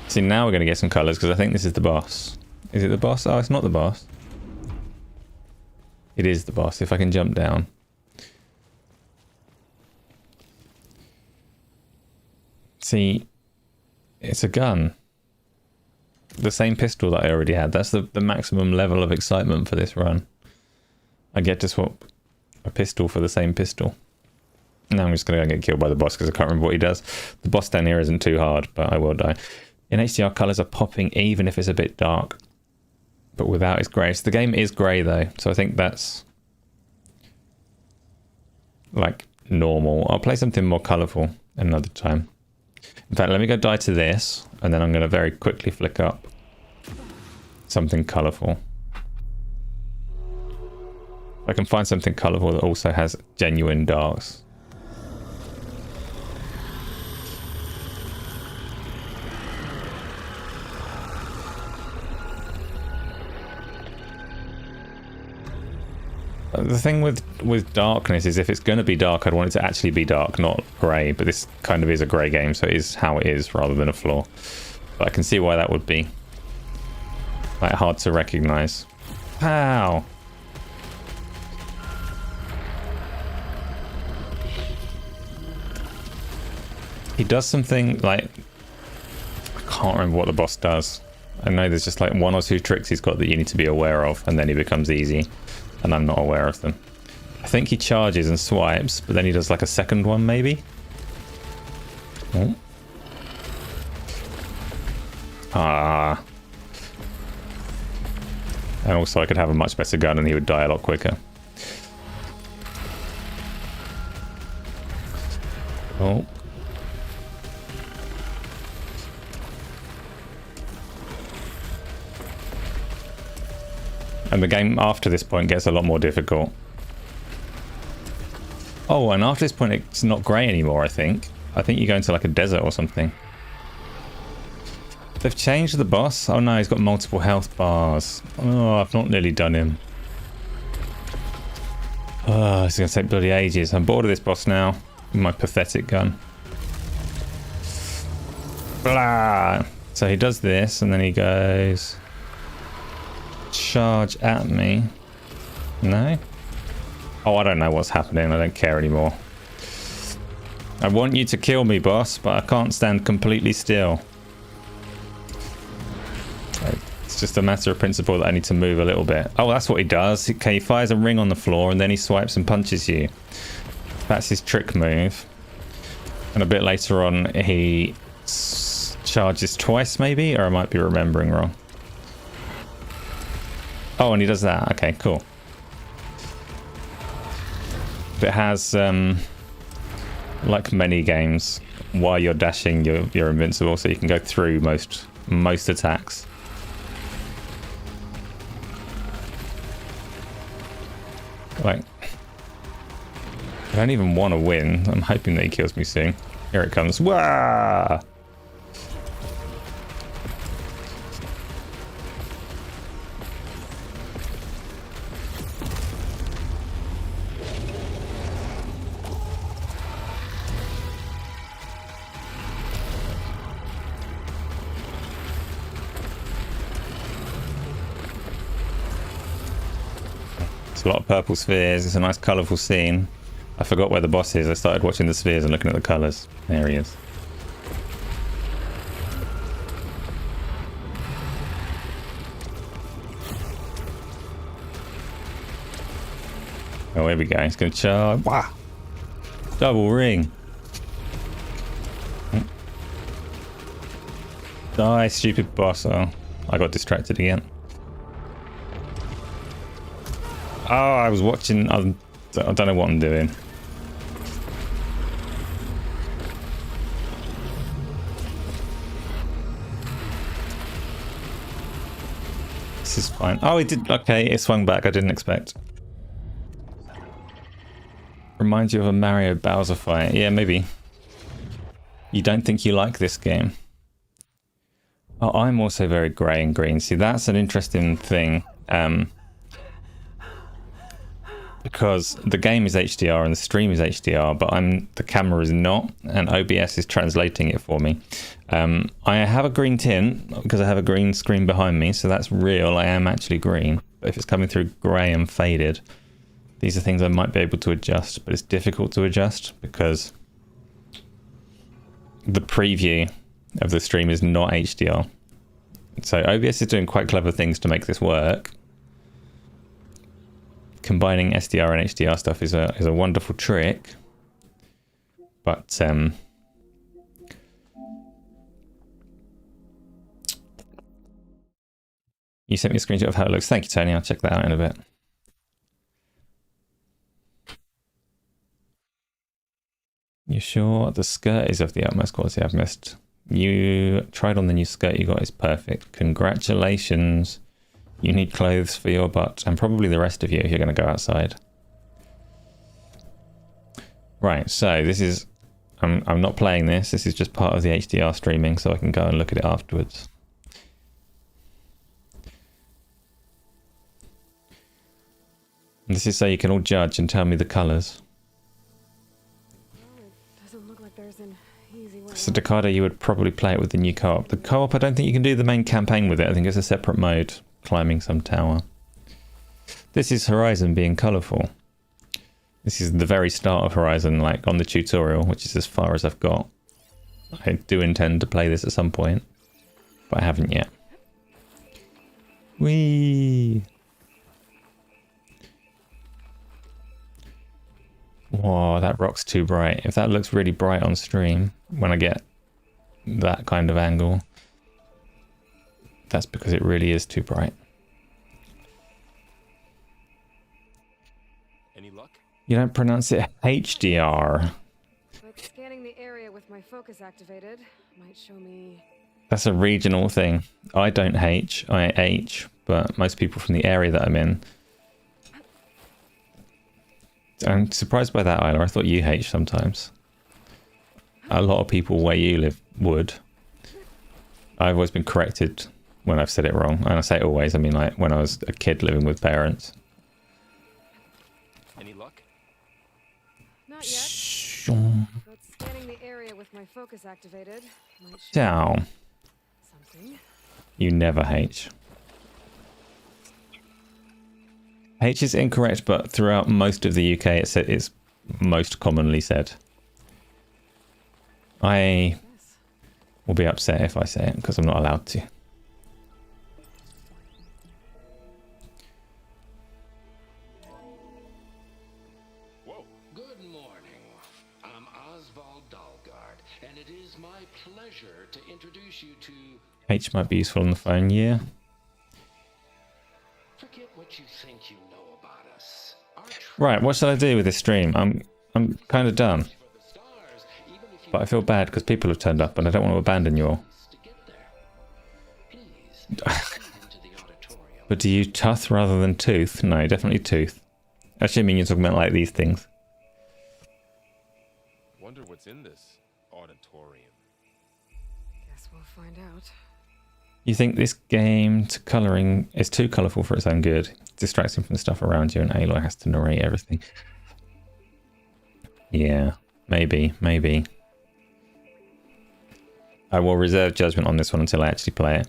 See, now we're going to get some colours because I think this is the boss. Is it the boss? Oh, it's not the boss. It is the boss, if I can jump down. See, it's a gun. The same pistol that I already had. That's the maximum level of excitement for this run. I get to swap a pistol for the same pistol. Now I'm just going to go get killed by the boss because I can't remember what he does. The boss down here isn't too hard, but I will die. In HDR, colours are popping even if it's a bit dark. But without its grey. So the game is grey though, so I think that's like normal. I'll play something more colourful another time. In fact, let me go die to this, and then I'm going to very quickly flick up something colourful. If I can find something colourful that also has genuine darks. The thing with darkness is if it's going to be dark, I'd want it to actually be dark, not grey. But this kind of is a grey game, so it is how it is rather than a flaw. But I can see why that would be like hard to recognise. Pow! He does something like... I can't remember what the boss does. I know there's just like one or two tricks he's got that you need to be aware of, and then he becomes easy. And I'm not aware of them. I think he charges and swipes, but then he does like a second one, maybe? Oh. Ah. And also I could have a much better gun and he would die a lot quicker. Oh. And the game after this point gets a lot more difficult. Oh, and after this point it's not grey anymore, I think. I think you go into like a desert or something. They've changed the boss? Oh no, he's got multiple health bars. Oh, I've not nearly done him. Oh, it's going to take bloody ages. I'm bored of this boss now. With my pathetic gun. Blah! So he does this and then he goes... charge at me. No? Oh, I don't know what's happening. I don't care anymore. I want you to kill me, boss, but I can't stand completely still. It's just a matter of principle that I need to move a little bit. Oh, that's what he does. Okay, he fires a ring on the floor and then he swipes and punches you. That's his trick move. And a bit later on, he charges twice, maybe? Or I might be remembering wrong. Oh, and he does that. Okay, cool. It has, like many games, while you're dashing, you're invincible, so you can go through most attacks. Like, I don't even want to win. I'm hoping that he kills me soon. Here it comes. Wah! It's a lot of purple spheres. It's a nice colourful scene. I forgot where the boss is. I started watching the spheres and looking at the colours. There he is. Oh, here we go. He's going to charge. Wow! Double ring. Die, stupid boss. Oh, I got distracted again. Oh, I was watching. I don't know what I'm doing. This is fine. Oh, it did. Okay, it swung back. I didn't expect. Reminds you of a Mario Bowser fight. Yeah, maybe. You don't think you like this game? Oh, I'm also very grey and green. See, that's an interesting thing. Because the game is HDR and the stream is HDR, but the camera is not, and OBS is translating it for me. I have a green tint because I have a green screen behind me, so that's real. I am actually green. But if it's coming through grey and faded, these are things I might be able to adjust, but it's difficult to adjust because the preview of the stream is not HDR. So OBS is doing quite clever things to make this work. Combining SDR and HDR stuff is a wonderful trick, but you sent me a screenshot of how it looks. Thank you, Tony. I'll check that out in a bit. You sure the skirt is of the utmost quality? I've missed. You tried on the new skirt you got. Is perfect. Congratulations. You need clothes for your butt, and probably the rest of you if you're going to go outside. Right, so this is... I'm not playing this. This is just part of the HDR streaming, so I can go and look at it afterwards. And this is so you can all judge and tell me the colours. So Decado, you would probably play it with the new co-op. The co-op, I don't think you can do the main campaign with it. I think it's a separate mode, climbing some tower. This is Horizon being colourful. This is the very start of Horizon, like on the tutorial, which is as far as I've got. I do intend to play this at some point, but I haven't yet. Whee! Whoa, that rock's too bright. If that looks really bright on stream, when I get that kind of angle, that's because it really is too bright. Any luck? You don't pronounce it HDR. But scanning the area with my focus activated might show me... That's a regional thing. I don't H, I H, but most people from the area that I'm in. I'm surprised by that, Isla. I thought you H sometimes. A lot of people where you live would. I've always been corrected when I've said it wrong. And I say always, I mean like when I was a kid living with parents. Any luck? Not yet. But scanning the area with my focus activated might show Down. something. You never H. H is incorrect, but throughout most of the UK it's most commonly said. I will be upset if I say it because I'm not allowed to. Whoa. Good morning. I'm Oswald Dalgard, and it is my pleasure to introduce you to... H might be useful on the phone, yeah. Forget what you think you know about us. Right, what should I do with this stream? I'm kind of done. For the stars, even if you But I feel bad because people have turned up and I don't want to abandon you all. to get there. Please, proceed into the auditorium. But do you tuth rather than tooth? No, definitely tooth. Assuming you're talking about like these things. Wonder what's in this auditorium. Guess we'll find out. You think this game to colouring is too colourful for its own good? Distracting from the stuff around you and Aloy has to narrate everything. Yeah, maybe. I will reserve judgment on this one until I actually play it.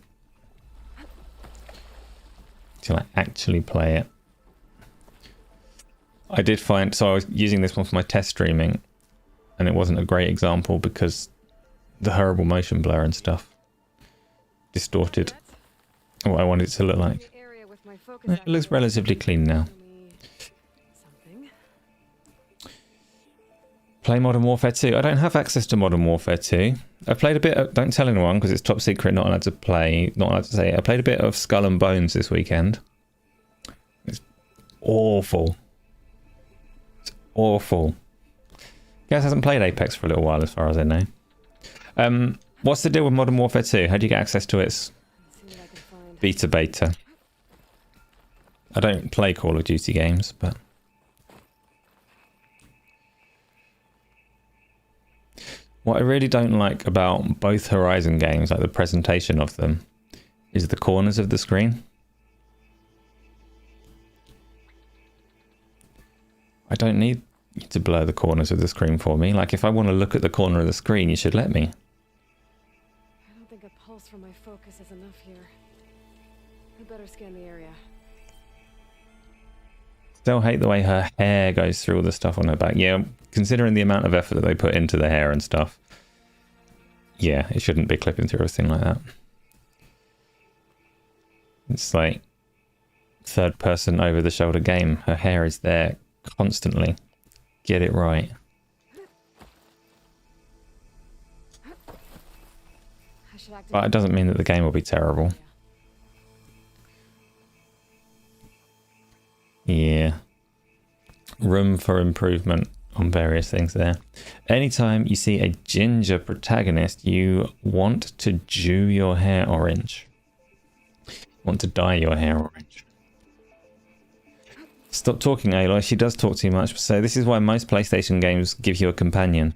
I did find, so I was using this one for my test streaming, and it wasn't a great example because the horrible motion blur and stuff distorted what I wanted it to look like. The area with my focus It looks activated. relatively clean now. Something. Play Modern Warfare 2. I don't have access to Modern Warfare 2. I played a bit of, don't tell anyone because it's top secret, not allowed to play, not allowed to say. I played a bit of Skull and Bones this weekend. It's awful. It's awful. Guys hasn't played Apex for a little while as far as I know. What's the deal with Modern Warfare 2? How do you get access to its See what I can find. beta? I don't play Call of Duty games, but... What I really don't like about both Horizon games, like the presentation of them, is the corners of the screen. I don't need you to blur the corners of the screen for me. Like, if I want to look at the corner of the screen, you should let me. I don't think a pulse from my focus is enough here. I better scan the area. Still hate the way her hair goes through all the stuff on her back. Yeah, considering the amount of effort that they put into the hair and stuff. Yeah, it shouldn't be clipping through everything like that. It's like third person over the shoulder game. Her hair is there constantly. Get it right. I should activate. But it doesn't mean that the game will be terrible. Yeah. Room for improvement on various things there. Anytime you see a ginger protagonist, you want to dew your hair orange. You want to dye your hair orange. Stop talking, Aloy. She does talk too much. So this is why most PlayStation games give you a companion.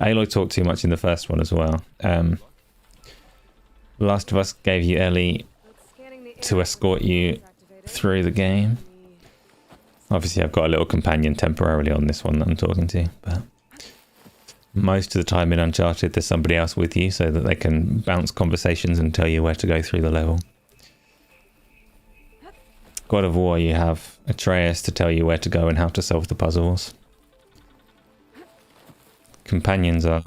Aloy talked too much in the first one as well. Last of Us gave you Ellie Scanning the to area escort you activated. through the game. Obviously, I've got a little companion temporarily on this one that I'm talking to, but most of the time in Uncharted, there's somebody else with you so that they can bounce conversations and tell you where to go through the level. God of War, you have Atreus to tell you where to go and how to solve the puzzles. Companions are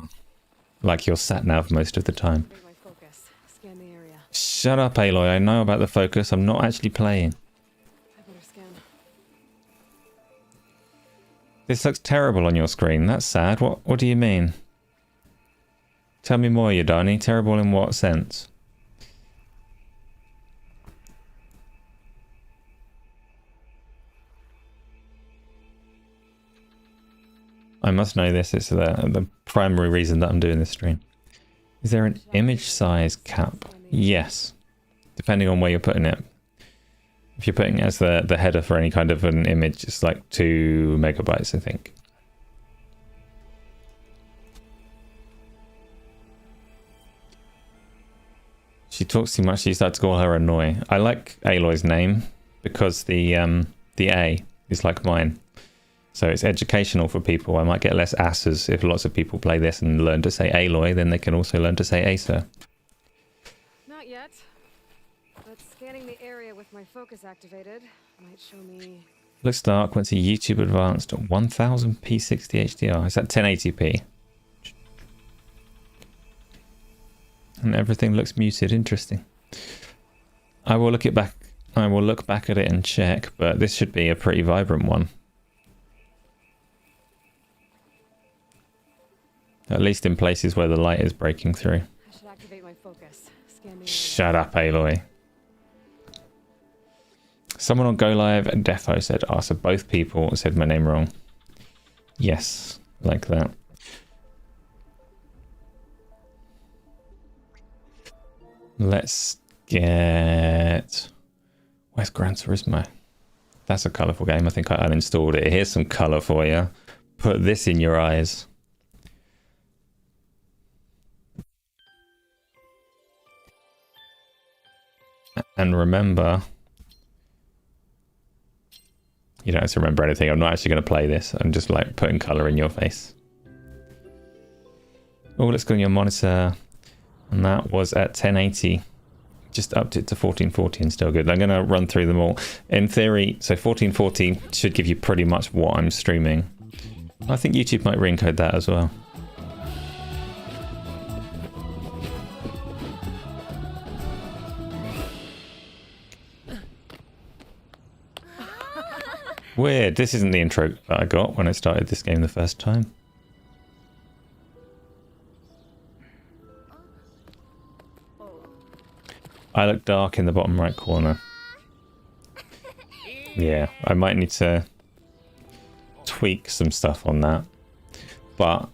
like your sat-nav most of the time. Activate my focus. Scan the area. Shut up, Aloy. I know about the focus. I'm not actually playing. I better scan. This looks terrible on your screen. That's sad. What do you mean? Tell me more, Yadani. Terrible in what sense? I must know this. It's the primary reason that I'm doing this stream. Is there an image size cap? Yes. Depending on where you're putting it. If you're putting it as the header for any kind of an image, it's like 2 megabytes, I think. She talks too much. She started to call her Annoy. I like Aloy's name because the A is like mine. So it's educational for people. I might get less asses if lots of people play this and learn to say Aloy, then they can also learn to say Acer. Not yet. But scanning the area with my focus activated might show me. Looks dark. Went to YouTube Advanced at 1000p 60 HDR. Is that 1080p? And everything looks muted. Interesting. I will look back at it and check, but this should be a pretty vibrant one. At least in places where the light is breaking through. I should activate my focus. Scan the area. Shut up, Aloy. Someone on Go Live and Defo said, oh, so both people said my name wrong. Yes, like that. Let's get... Where's Gran Turismo? That's a colourful game. I think I uninstalled it. Here's some colour for you. Put this in your eyes. And remember... You don't have to remember anything. I'm not actually going to play this. I'm just like putting colour in your face. Oh, let's go on your monitor. And that was at 1080 just upped it to 1440 and still good. I'm going to run through them all. In theory, so 1440 should give you pretty much what I'm streaming. I think YouTube might re-encode that as well. Weird, this isn't the intro that I got when I started this game the first time. I look dark in the bottom right corner. Yeah, I might need to tweak some stuff on that. But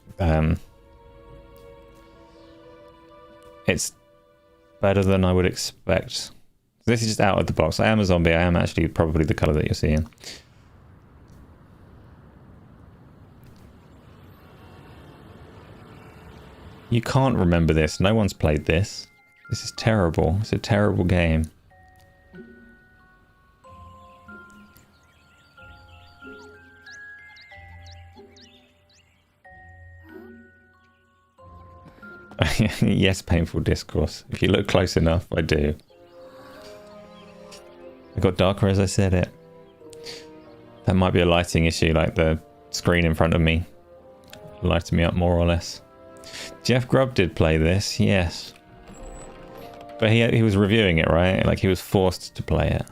it's better than I would expect. This is just out of the box. I am a zombie. I am actually probably the colour that you're seeing. You can't remember this. No one's played this. This is terrible. It's a terrible game. Yes, painful discourse. If you look close enough, I do. It got darker as I said it. That might be a lighting issue, like the screen in front of me lighting me up more or less. Jeff Grubb did play this, yes. But he was reviewing it, right? Like he was forced to play it.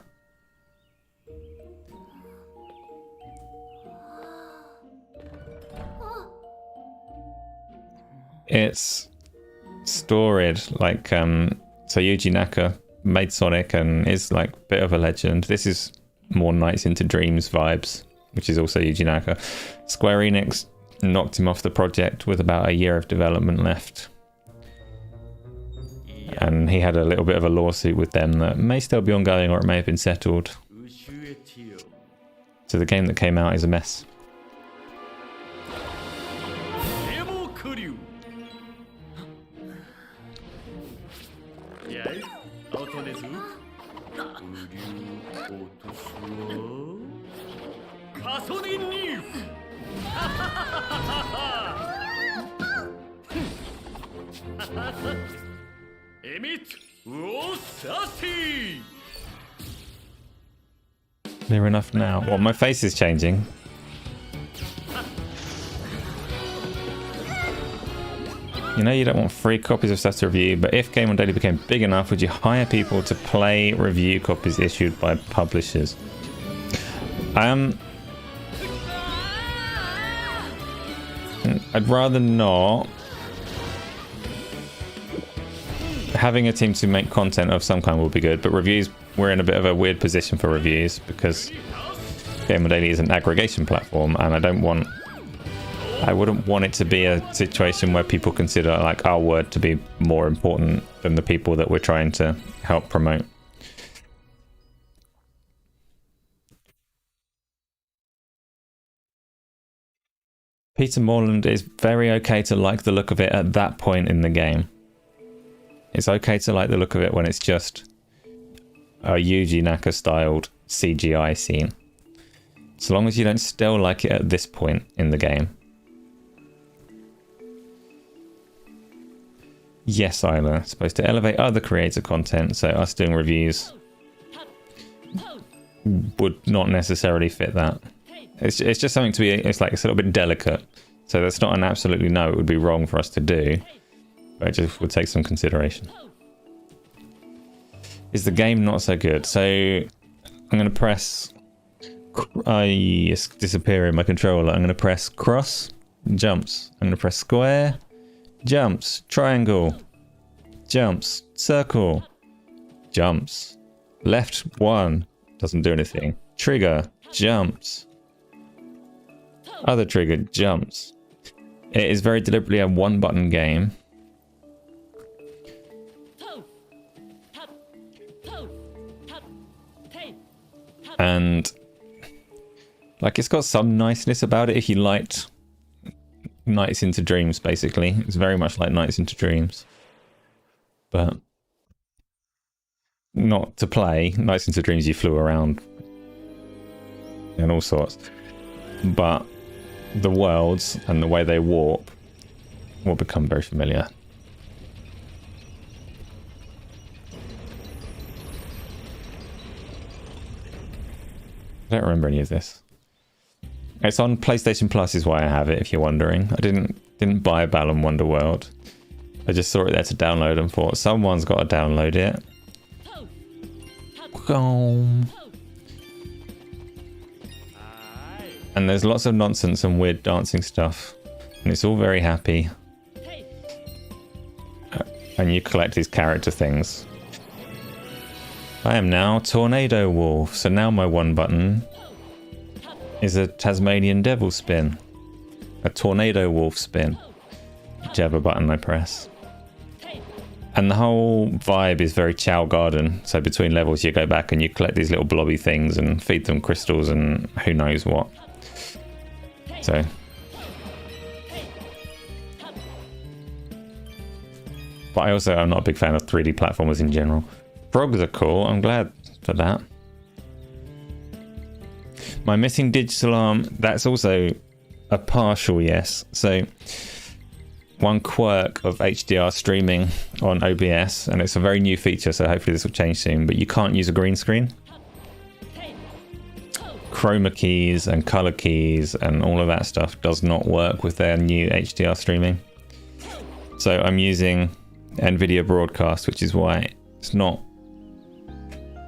It's storied, like so Yuji Naka made Sonic and is like a bit of a legend. This is more Nights into Dreams vibes, which is also Yuji Naka. Square Enix knocked him off the project with about a year of development left. And he had a little bit of a lawsuit with them that may still be ongoing, or it may have been settled. So the game that came out is a mess. Clear enough now. Well, my face is changing. You know you don't want free copies of stuff to review, but if Game On Daily became big enough, would you hire people to play review copies issued by publishers? I'd rather not. Having a team to make content of some kind will be good, but reviews, we're in a bit of a weird position for reviews because Game On Daily is an aggregation platform, and I wouldn't want it to be a situation where people consider like our word to be more important than the people that we're trying to help promote. Peter Morland is very okay to like the look of it at that point in the game. It's okay to like the look of it when it's just a Yuji Naka styled CGI scene. So long as you don't still like it at this point in the game. Yes, Isla, it's supposed to elevate other creator content, so us doing reviews would not necessarily fit that. It's just something to be, it's a little bit delicate. So that's not an absolutely no, it would be wrong for us to do. But it just would take some consideration. Is the game not so good? So I'm going to press, it's disappearing my controller. I'm going to press cross, jumps. I'm going to press square, jumps, triangle, jumps, circle, jumps, left one, doesn't do anything, trigger, jumps, other trigger, jumps. It is very deliberately a one button game. And like it's got some niceness about it if you liked Nights into Dreams, basically. It's very much like Nights into Dreams. But not to play. Nights into Dreams you flew around and all sorts. But the worlds and the way they warp will become very familiar. I don't remember any of this. It's on PlayStation Plus is why I have it, if you're wondering. I didn't buy Balan Wonderworld. I just saw it there to download and thought someone's got to download it. And there's lots of nonsense and weird dancing stuff. And it's all very happy. And you collect these character things. I am now Tornado Wolf. So now my one button is a Tasmanian Devil spin. A Tornado Wolf spin. Whichever button I press. And the whole vibe is very Chow Garden. So between levels you go back and you collect these little blobby things and feed them crystals and who knows what. So. But I also am not a big fan of 3D platformers in general. Frogs are cool, I'm glad for that. My missing digital arm, that's also a partial yes. So one quirk of HDR streaming on OBS, and it's a very new feature, so hopefully this will change soon, but you can't use a green screen. Chroma keys and color keys and all of that stuff does not work with their new HDR streaming. So I'm using NVIDIA Broadcast, which is why it's not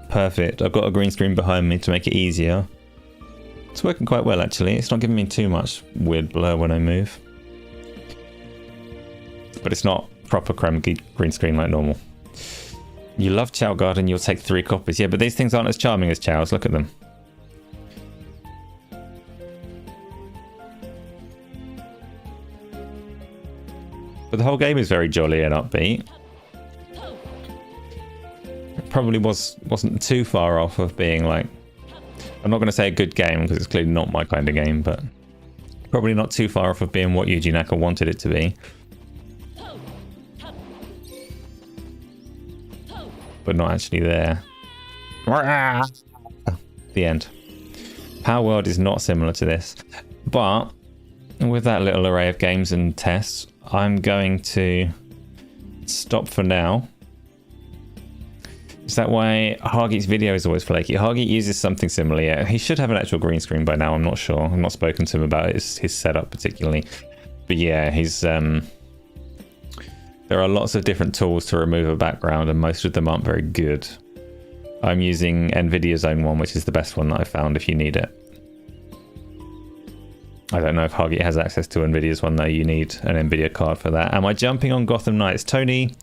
perfect. I've got a green screen behind me to make it easier. It's working quite well actually. It's not giving me too much weird blur when I move. But it's not proper chroma key green screen like normal. You love Chow Garden, you'll take 3 copies. Yeah, but these things aren't as charming as Chow's. Look at them. But the whole game is very jolly and upbeat. It probably wasn't too far off of being like, I'm not going to say a good game because it's clearly not my kind of game, but probably not too far off of being what Yuji Naka wanted it to be. But not actually there. The end. Power World is not similar to this, but with that little array of games and tests, I'm going to stop for now. Is that why Hargeet's video is always flaky? Hargeet uses something similar. Yeah, he should have an actual green screen by now. I'm not sure. I've not spoken to him about his setup particularly. But yeah, he's there are lots of different tools to remove a background, and most of them aren't very good. I'm using NVIDIA's own one, which is the best one that I found if you need it. I don't know if Hargeet has access to NVIDIA's one though. You need an NVIDIA card for that. Am I jumping on Gotham Knights? Tony,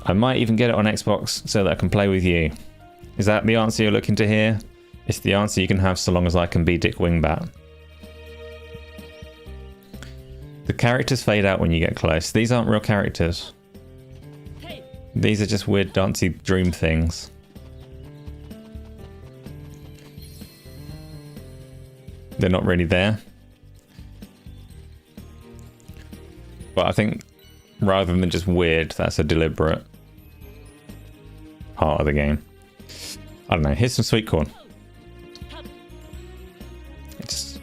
I might even get it on Xbox so that I can play with you. Is that the answer you're looking to hear? It's the answer you can have so long as I can be Dick Wingbat. The characters fade out when you get close. These aren't real characters. These are just weird dancey dream things. They're not really there. But I think rather than just weird, that's a deliberate part of the game. I don't know. Here's some sweet corn. It's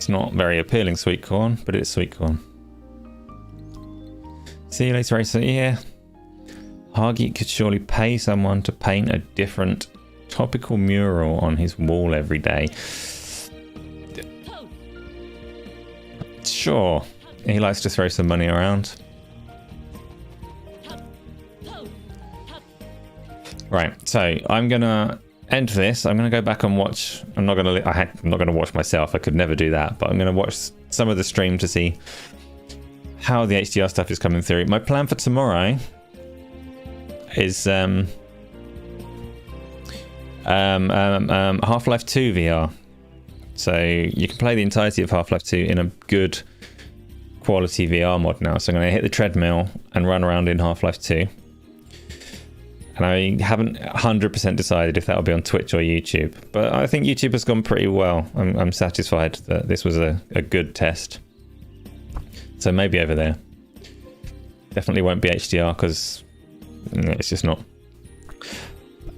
not very appealing sweet corn, but it's sweet corn. See you later, Racer. Yeah. Hargeet could surely pay someone to paint a different topical mural on his wall every day. Sure. He likes to throw some money around. Right, so I'm gonna end this. I'm gonna go back and watch. I'm not gonna watch myself. I could never do that. But I'm gonna watch some of the stream to see how the HDR stuff is coming through. My plan for tomorrow is Half-Life 2 VR. So you can play the entirety of Half-Life 2 in a good quality VR mod now. So I'm going to hit the treadmill and run around in Half-Life 2. And I haven't 100% decided if that'll be on Twitch or YouTube. But I think YouTube has gone pretty well. I'm satisfied that this was a good test. So maybe over there. Definitely won't be HDR because it's just not.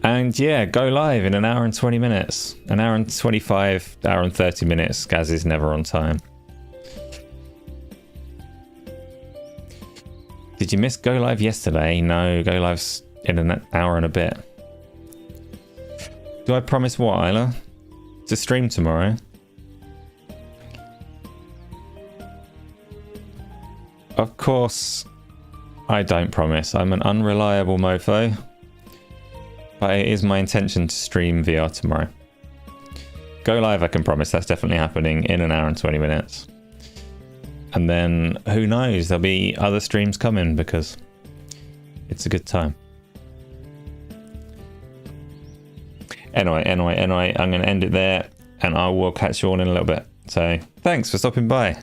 And yeah, go live in an hour and 20 minutes. An hour and 25, hour and 30 minutes. Gaz is never on time. Did you miss Go Live yesterday? No, Go Live's in an hour and a bit. Do I promise what, Isla? to stream tomorrow. Of course, I don't promise. I'm an unreliable mofo. But it is my intention to stream VR tomorrow. Go live, I can promise. That's definitely happening in an hour and 20 minutes. And then, who knows? There'll be other streams coming because it's a good time. Anyway, I'm going to end it there. And I will catch you all in a little bit. So, thanks for stopping by.